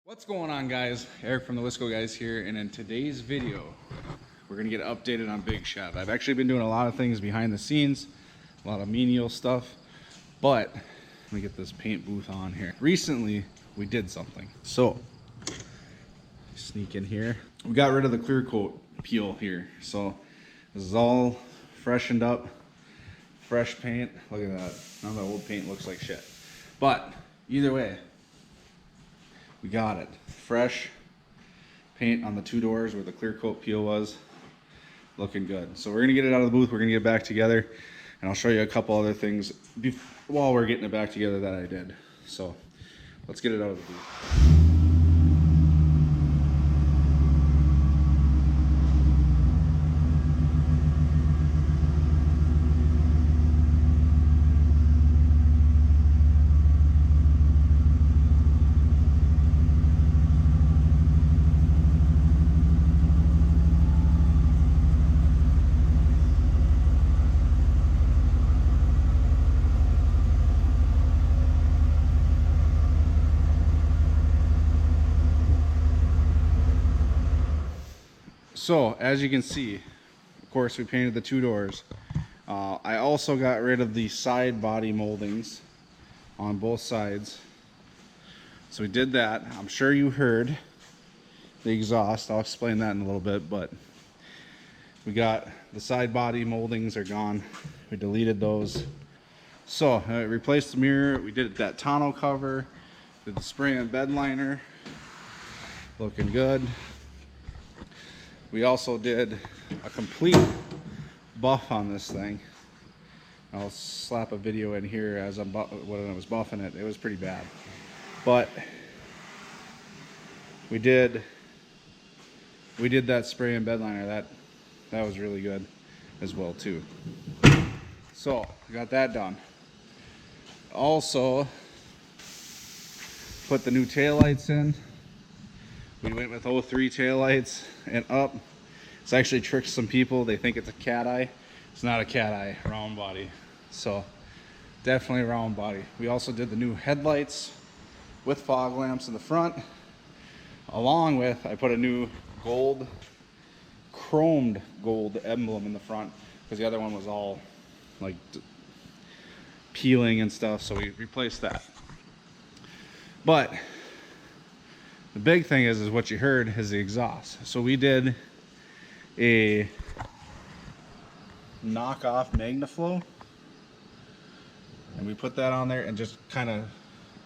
What's going on, guys? Eric from Thewiscoguyz here, and in today's video we're gonna get updated on Big Chev. I've actually been doing a lot of things behind the scenes, a lot of menial stuff, but let me get this paint booth on here. Recently we did something. So sneak in here. We got rid of the clear coat peel here, so this is all freshened up, fresh paint. Look at that. Now the old paint looks like shit, but either way, we got it. Fresh paint on the two doors where the clear coat peel was. Looking good. So we're gonna get it out of the booth, we're gonna get it back together, and I'll show you a couple other things while we're getting it back together that I did. So let's get it out of the booth. So as you can see, of course, we painted the two doors. I also got rid of the side body moldings on both sides. So we did that. I'm sure you heard the exhaust. I'll explain that in a little bit, but we got the side body moldings are gone. We deleted those. So I replaced the mirror. We did that tonneau cover, did the spray and bed liner. Looking good. We also did a complete buff on this thing. I'll slap a video in here as when I was buffing it. It was pretty bad, but we did that spray and bed liner. That was really good as well too. So we got that done. Also put the new taillights in. We went with 03 taillights and up. It's actually tricked some people. They think it's a cat eye. It's not a cat eye, round body. So definitely a round body. We also did the new headlights with fog lamps in the front. Along with, I put a new gold, chromed gold emblem in the front because the other one was all like peeling and stuff. So we replaced that. But the big thing is what you heard is the exhaust. So we did a knockoff MagnaFlow, and we put that on there and just kind of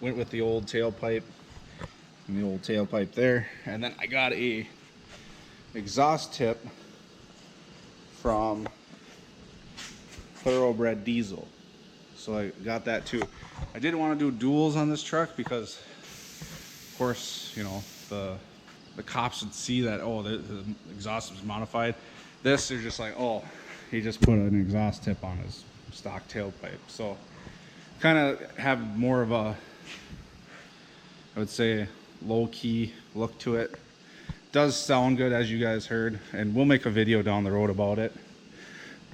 went with the old tailpipe and the old tailpipe there. And then I got a exhaust tip from Thoroughbred Diesel. So I got that too. I didn't want to do duals on this truck because of course, you know, the cops would see that, oh, the exhaust was modified. This, they're just like, oh, he just put an exhaust tip on his stock tailpipe. So kind of have more of a, I would say, low-key look to it. Does sound good, as you guys heard, and we'll make a video down the road about it.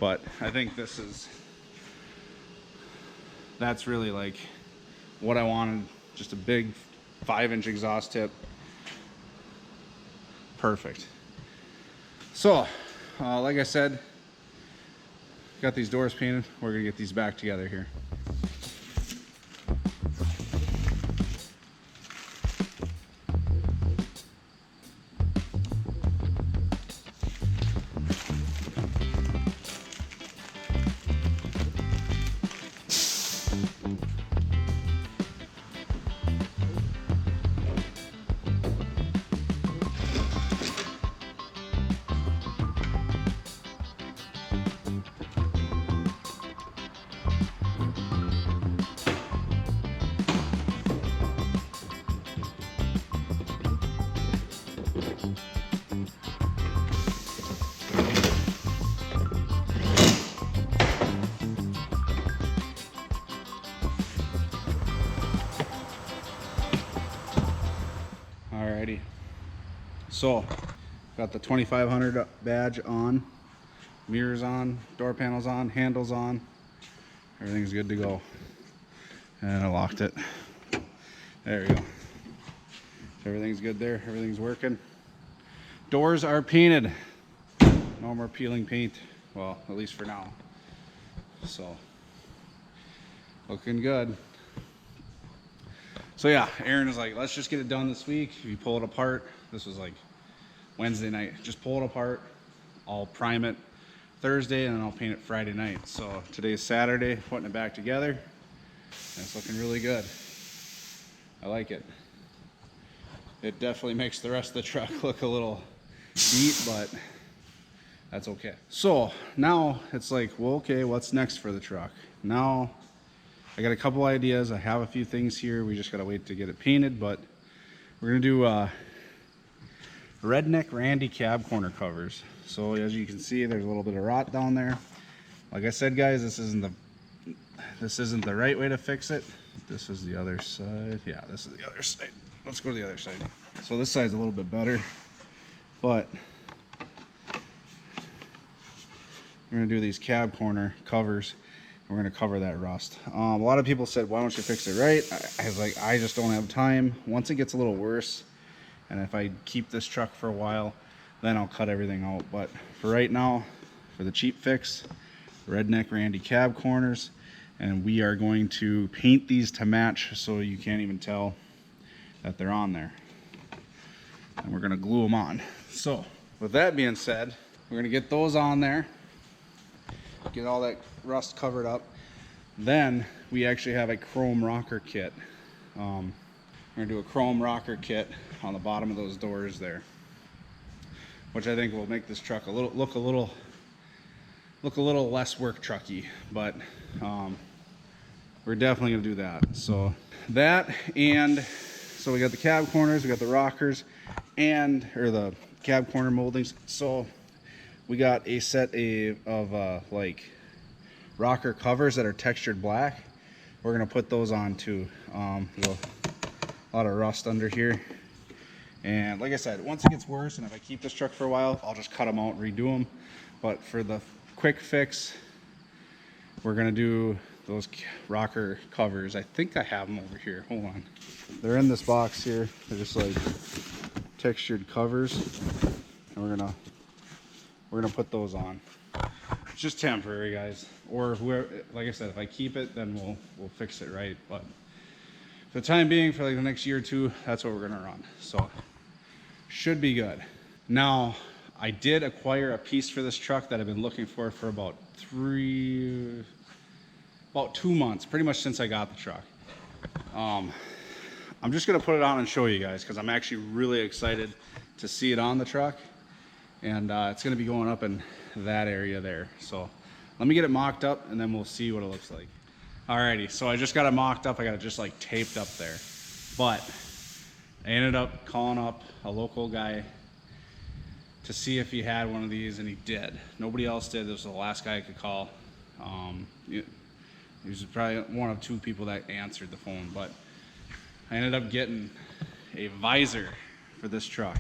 But I think that's really like what I wanted, just a big 5-inch exhaust tip. Perfect. So like I said, got these doors painted. We're gonna get these back together here. Alrighty, so got the 2500 badge on, mirrors on, door panels on, handles on, everything's good to go. And I locked it. There we go. Everything's good there. Everything's working. Doors are painted. No more peeling paint. Well, at least for now. So, looking good. So yeah, Aaron is like, let's just get it done this week. If you pull it apart, this was like Wednesday night. Just pull it apart. I'll prime it Thursday and then I'll paint it Friday night. So today's Saturday, putting it back together. And it's looking really good. I like it. It definitely makes the rest of the truck look a little beat, but that's okay. So now it's like, well, okay, what's next for the truck? Now I got a couple ideas. I have a few things here. We just gotta wait to get it painted, but we're gonna do redneck Randy cab corner covers. So as you can see, there's a little bit of rot down there. Like I said, guys, this isn't the right way to fix it. This is the other side. Yeah, this is the other side. Let's go to the other side. So this side's a little bit better, but we're gonna do these cab corner covers. We're gonna cover that rust. A lot of people said, why don't you fix it right? I was like, I just don't have time. Once it gets a little worse, and if I keep this truck for a while, then I'll cut everything out. But for right now, for the cheap fix, redneck Randy cab corners, and we are going to paint these to match so you can't even tell that they're on there. And we're gonna glue them on. So with that being said, we're gonna get those on there, get all that rust covered up. Then we actually have a chrome rocker kit. We're gonna do a chrome rocker kit on the bottom of those doors there, which I think will make this truck look a little less work trucky. But we're definitely gonna do that. So that, and so we got the cab corners, we got the rockers, or the cab corner moldings. So we got a set of like rocker covers that are textured black. We're gonna put those on too. A lot of rust under here. And like I said, once it gets worse, and if I keep this truck for a while, I'll just cut them out and redo them. But for the quick fix, we're gonna do those rocker covers. I think I have them over here. Hold on. They're in this box here. They're just like textured covers. And we're gonna put those on. It's just temporary, guys. Or whoever, like I said, if I keep it, then we'll fix it right. But for the time being, for like the next year or two, that's what we're gonna run. So should be good. Now, I did acquire a piece for this truck that I've been looking for about 2 months, pretty much since I got the truck. I'm just gonna put it on and show you guys because I'm actually really excited to see it on the truck. And it's gonna be going up in that area there. So let me get it mocked up and then we'll see what it looks like. Alrighty, so I just got it mocked up. I got it just like taped up there. But I ended up calling up a local guy to see if he had one of these, and he did. Nobody else did. This was the last guy I could call. He was probably one of 2 people that answered the phone, but I ended up getting a visor for this truck.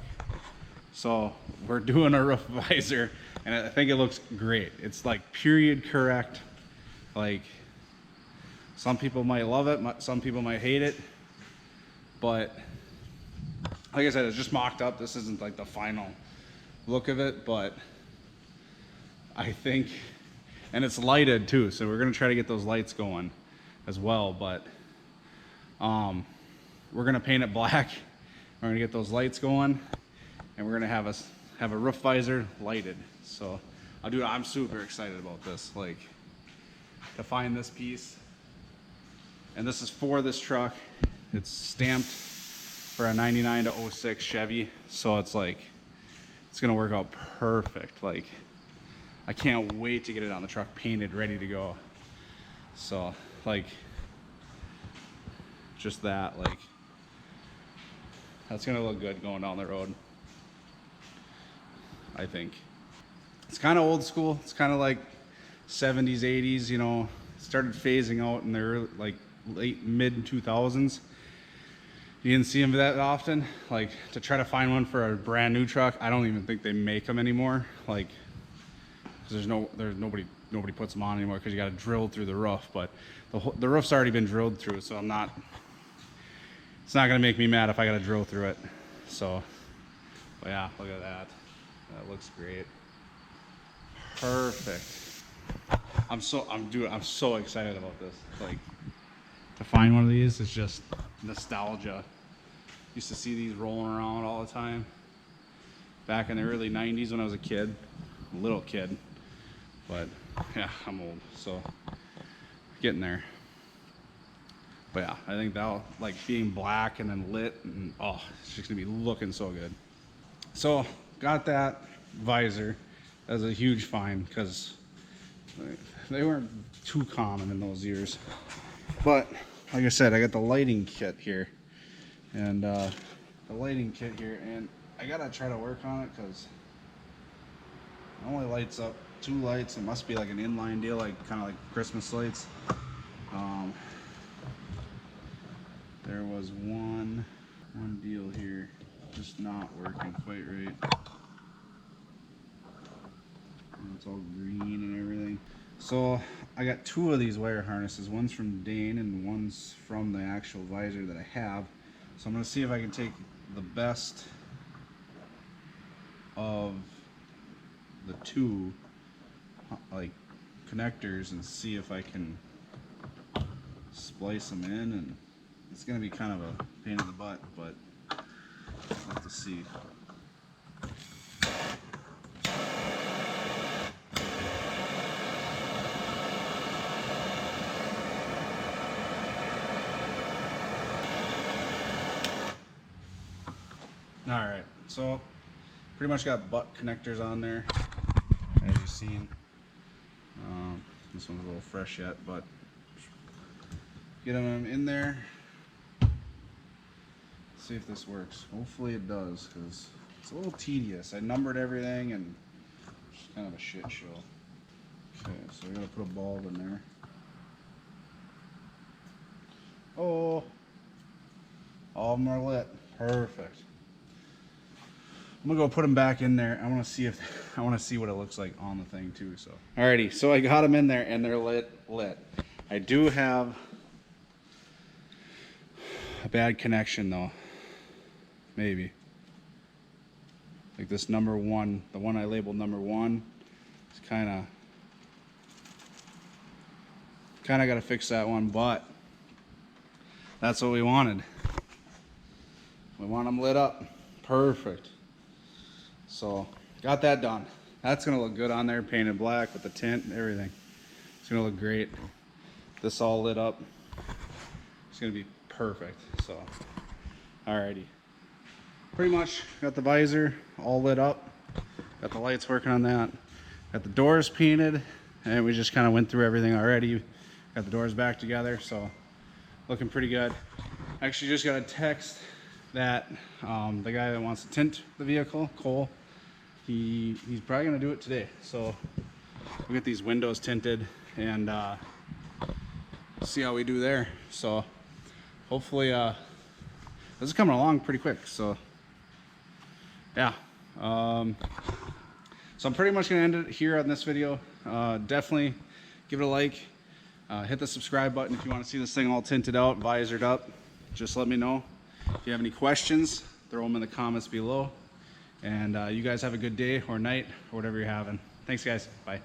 So we're doing a roof visor, and I think it looks great. It's like period correct. Like, some people might love it, some people might hate it, but like I said, it's just mocked up. This isn't like the final look of it, but I think, and it's lighted too, so we're gonna try to get those lights going as well. But we're gonna paint it black. We're gonna get those lights going, and we're gonna have a roof visor lighted. So I'm super excited about this, like, to find this piece. And this is for this truck. It's stamped for a 99 to 06 Chevy, so it's like, it's gonna work out perfect. Like, I can't wait to get it on the truck painted, ready to go. So like, just that, like, that's gonna look good going down the road, I think. It's kind of old school. It's kind of like 70s, 80s, you know, started phasing out in the like mid 2000s. You didn't see them that often. Like, to try to find one for a brand new truck, I don't even think they make them anymore. Like, because nobody puts them on anymore because you got to drill through the roof. But the roof's already been drilled through, so it's not gonna make me mad if I gotta drill through it. So, but yeah, look at that. That looks great. Perfect. I'm so excited about this. Like, to find one of these is just nostalgia. Used to see these rolling around all the time back in the early 90s when I was a kid, a little kid. But yeah, I'm old, so getting there. But yeah, I think that'll, like, being black and then lit, and oh, it's just gonna be looking so good. So got that visor. That was a huge find because they weren't too common in those years. But like I said, I got the lighting kit here, and I gotta try to work on it because it only lights up 2 lights. It must be like an inline deal, like kind of like Christmas lights. There was one deal here just not working quite right. And it's all green and everything. So I got 2 of these wire harnesses. One's from Dane and one's from the actual visor that I have. So I'm gonna see if I can take the best of the 2 like connectors and see if I can splice them in, and it's gonna be kind of a pain in the butt, but we'll have to see. Alright, so pretty much got butt connectors on there, as you've seen. This one's a little fresh yet, but get them in there. See if this works. Hopefully it does, because it's a little tedious. I numbered everything and it's kind of a shit show. Okay, so we gotta put a bulb in there. Oh, all of them are lit. Perfect. I'm gonna go put them back in there. I want to see what it looks like on the thing too. So, alrighty, so I got them in there and they're lit. I do have a bad connection though. Maybe. Like this number 1, the one I labeled number 1, it's kind of got to fix that one, but that's what we wanted. We want them lit up. Perfect. So got that done. That's gonna look good on there, painted black with the tint and everything. It's gonna look great. This all lit up. It's gonna be perfect. So, alrighty. Pretty much got the visor all lit up. Got the lights working on that. Got the doors painted, and we just kind of went through everything already. Got the doors back together, so looking pretty good. Actually, just got a text that the guy that wants to tint the vehicle, Cole, he's probably gonna do it today. So we'll get these windows tinted and see how we do there. So hopefully this is coming along pretty quick. So yeah, so I'm pretty much gonna end it here on this video. Definitely give it a like, hit the subscribe button if you want to see this thing all tinted out, visored up. Just let me know. If you have any questions, throw them in the comments below. And you guys have a good day or night or whatever you're having. Thanks, guys. Bye.